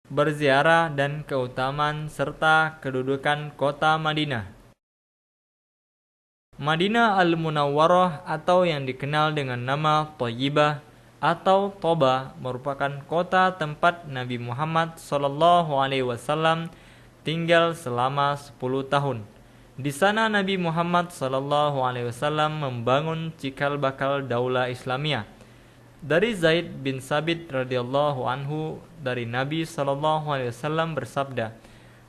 berziarah dan keutamaan serta kedudukan kota Madinah. Madinah Al-Munawwarah atau yang dikenal dengan nama Thayyibah atau Toba merupakan kota tempat Nabi Muhammad SAW tinggal selama 10 tahun. Di sana Nabi Muhammad SAW membangun cikal bakal daulah Islamiyah. Dari Zaid bin Sabit radhiyallahu anhu dari Nabi SAW bersabda,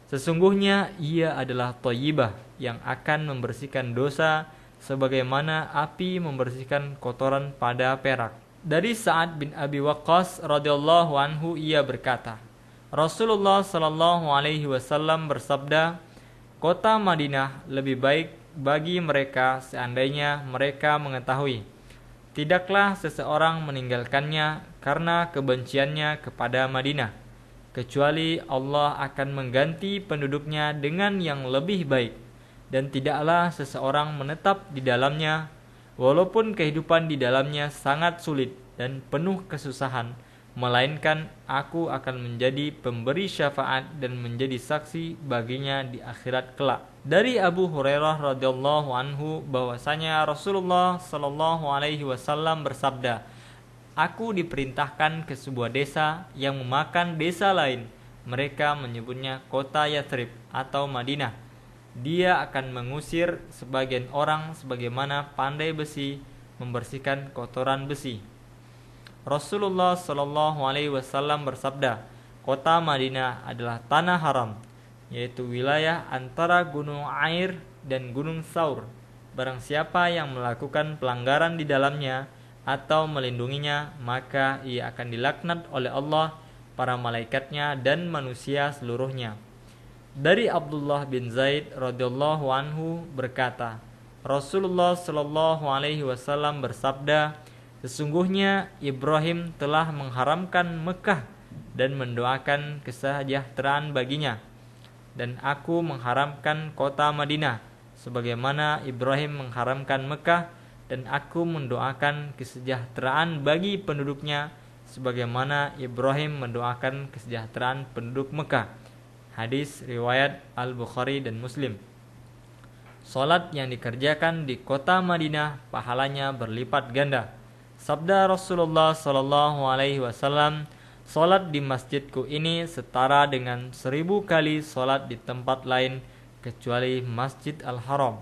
sesungguhnya ia adalah Thayyibah yang akan membersihkan dosa sebagaimana api membersihkan kotoran pada perak. Dari Sa'ad bin Abi Waqqas radhiyallahu anhu ia berkata, Rasulullah sallallahu alaihi wasallam bersabda, kota Madinah lebih baik bagi mereka seandainya mereka mengetahui. Tidaklah seseorang meninggalkannya karena kebenciannya kepada Madinah, kecuali Allah akan mengganti penduduknya dengan yang lebih baik, dan tidaklah seseorang menetap di dalamnya, walaupun kehidupan di dalamnya sangat sulit dan penuh kesusahan, melainkan aku akan menjadi pemberi syafaat dan menjadi saksi baginya di akhirat kelak. Dari Abu Hurairah radhiyallahu anhu bahwasanya Rasulullah sallallahu alaihi wasallam bersabda, aku diperintahkan ke sebuah desa yang memakan desa lain. Mereka menyebutnya kota Yathrib atau Madinah. Dia akan mengusir sebagian orang sebagaimana pandai besi membersihkan kotoran besi. Rasulullah sallallahu alaihi wasallam bersabda, kota Madinah adalah tanah haram, yaitu wilayah antara Gunung Air dan Gunung Saur. Barang siapa yang melakukan pelanggaran di dalamnya atau melindunginya, maka ia akan dilaknat oleh Allah, para malaikatnya dan manusia seluruhnya. Dari Abdullah bin Zaid radhiyallahu anhu berkata, Rasulullah sallallahu alaihi wasallam bersabda, sesungguhnya Ibrahim telah mengharamkan Mekah dan mendoakan kesejahteraan baginya, dan aku mengharamkan kota Madinah sebagaimana Ibrahim mengharamkan Mekah, dan aku mendoakan kesejahteraan bagi penduduknya sebagaimana Ibrahim mendoakan kesejahteraan penduduk Mekah. Hadis riwayat Al-Bukhari dan Muslim. Salat yang dikerjakan di kota Madinah pahalanya berlipat ganda. Sabda Rasulullah sallallahu alaihi wasallam, salat di masjidku ini setara dengan 1000 kali salat di tempat lain kecuali Masjid Al-Haram.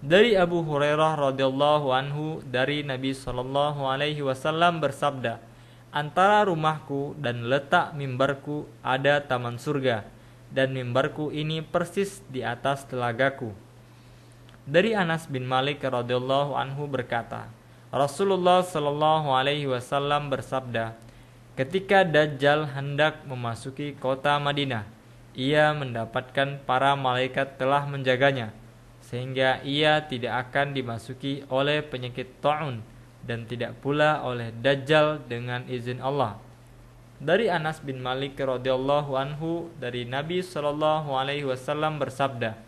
Dari Abu Hurairah radhiyallahu anhu dari Nabi sallallahu alaihi wasallam bersabda, antara rumahku dan letak mimbarku ada taman surga, dan mimbarku ini persis di atas telagaku. Dari Anas bin Malik radhiyallahu anhu berkata, Rasulullah sallallahu alaihi wasallam bersabda, ketika Dajjal hendak memasuki kota Madinah, ia mendapatkan para malaikat telah menjaganya, sehingga ia tidak akan dimasuki oleh penyakit ta'un dan tidak pula oleh Dajjal dengan izin Allah. Dari Anas bin Malik radhiyallahu anhu dari Nabi sallallahu alaihi wasallam bersabda,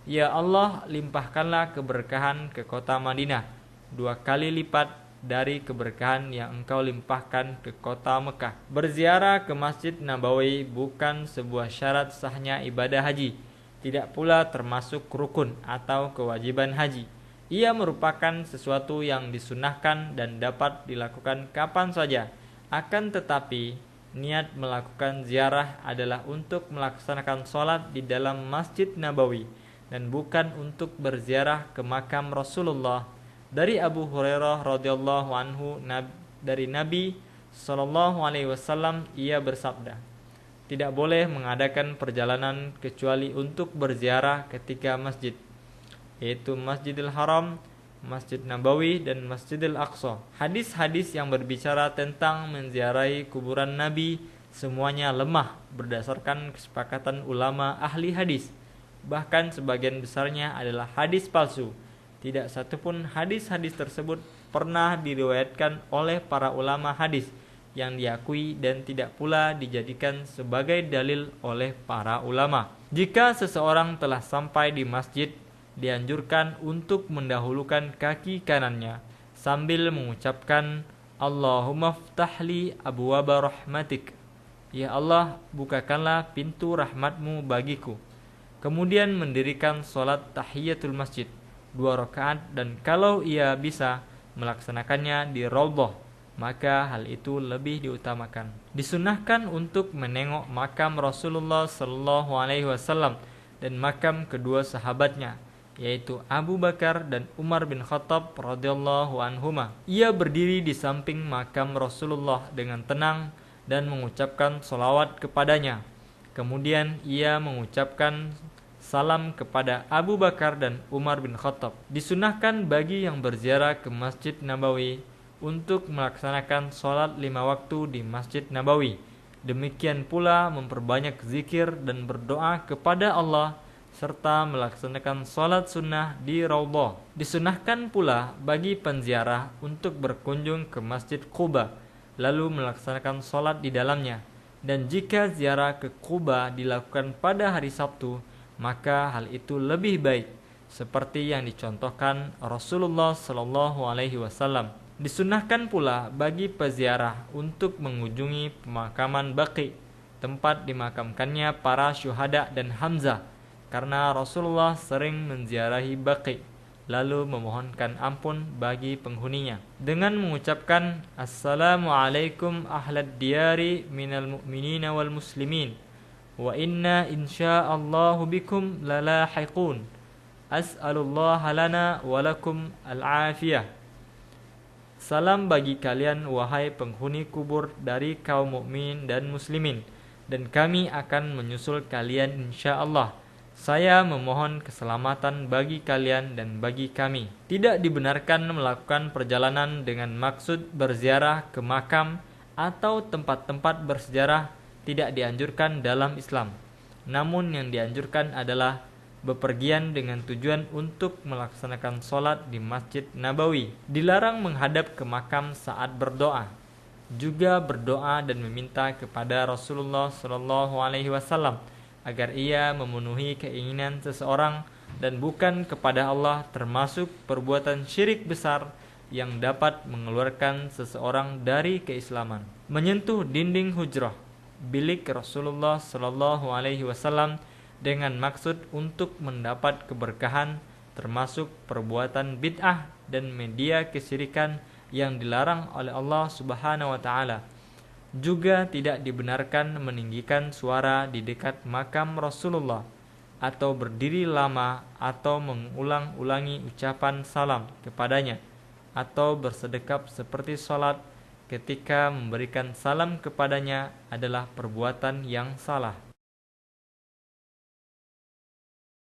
ya Allah, limpahkanlah keberkahan ke kota Madinah 2 kali lipat dari keberkahan yang engkau limpahkan ke kota Mekah. Berziarah ke Masjid Nabawi bukan sebuah syarat sahnya ibadah haji, tidak pula termasuk rukun atau kewajiban haji. Ia merupakan sesuatu yang disunahkan dan dapat dilakukan kapan saja. Akan tetapi, niat melakukan ziarah adalah untuk melaksanakan sholat di dalam Masjid Nabawi dan bukan untuk berziarah ke makam Rasulullah. Dari Abu Hurairah radhiyallahu anhu dari Nabi sallallahu alaihi wasallam ia bersabda, tidak boleh mengadakan perjalanan kecuali untuk berziarah ketika masjid, yaitu Masjidil Haram, Masjid Nabawi dan Masjidil Aqsa. Hadis-hadis yang berbicara tentang menziarahi kuburan Nabi semuanya lemah berdasarkan kesepakatan ulama ahli hadis. Bahkan sebagian besarnya adalah hadis palsu. Tidak satupun hadis-hadis tersebut pernah diriwayatkan oleh para ulama hadis yang diakui dan tidak pula dijadikan sebagai dalil oleh para ulama. Jika seseorang telah sampai di masjid, dianjurkan untuk mendahulukan kaki kanannya sambil mengucapkan Allahumma ftahli abwaba rahmatik, Ya Allah, bukakanlah pintu rahmat-Mu bagiku. Kemudian mendirikan sholat tahiyatul masjid 2 rakaat, dan kalau ia bisa melaksanakannya di Raudhah, maka hal itu lebih diutamakan. Disunahkan untuk menengok makam Rasulullah sallallahu alaihi wasallam dan makam kedua sahabatnya, yaitu Abu Bakar dan Umar bin Khattab radhiyallahu anhuma. Ia berdiri di samping makam Rasulullah dengan tenang dan mengucapkan sholawat kepadanya. Kemudian ia mengucapkan salam kepada Abu Bakar dan Umar bin Khattab. Disunahkan bagi yang berziarah ke Masjid Nabawi untuk melaksanakan sholat 5 waktu di Masjid Nabawi. Demikian pula memperbanyak zikir dan berdoa kepada Allah serta melaksanakan sholat sunnah di Raudhah. Disunahkan pula bagi penziarah untuk berkunjung ke Masjid Quba lalu melaksanakan sholat di dalamnya. Dan jika ziarah ke Quba dilakukan pada hari Sabtu, maka hal itu lebih baik, seperti yang dicontohkan Rasulullah Shallallahu Alaihi Wasallam. Disunahkan pula bagi peziarah untuk mengunjungi pemakaman Baqi, tempat dimakamkannya para syuhada dan Hamzah, karena Rasulullah sering menziarahi Baqi lalu memohonkan ampun bagi penghuninya dengan mengucapkan Assalamualaikum ahlad diyari minal mu'minina wal muslimin wa inna insyaallahu bikum lalahiqun as'alullah lana walakum al-afiyah. Salam bagi kalian wahai penghuni kubur dari kaum mukmin dan muslimin, dan kami akan menyusul kalian insyaallah. Saya memohon keselamatan bagi kalian dan bagi kami. Tidak dibenarkan melakukan perjalanan dengan maksud berziarah ke makam atau tempat-tempat bersejarah, tidak dianjurkan dalam Islam. Namun yang dianjurkan adalah bepergian dengan tujuan untuk melaksanakan sholat di Masjid Nabawi. Dilarang menghadap ke makam saat berdoa. Juga berdoa dan meminta kepada Rasulullah SAW agar ia memenuhi keinginan seseorang dan bukan kepada Allah, termasuk perbuatan syirik besar yang dapat mengeluarkan seseorang dari keislaman. Menyentuh dinding hujrah bilik Rasulullah Shallallahu Alaihi Wasallam dengan maksud untuk mendapat keberkahan termasuk perbuatan bid'ah dan media kesyirikan yang dilarang oleh Allah Subhanahu Wa Taala. Juga tidak dibenarkan meninggikan suara di dekat makam Rasulullah atau berdiri lama atau mengulang-ulangi ucapan salam kepadanya atau bersedekap seperti sholat ketika memberikan salam kepadanya adalah perbuatan yang salah.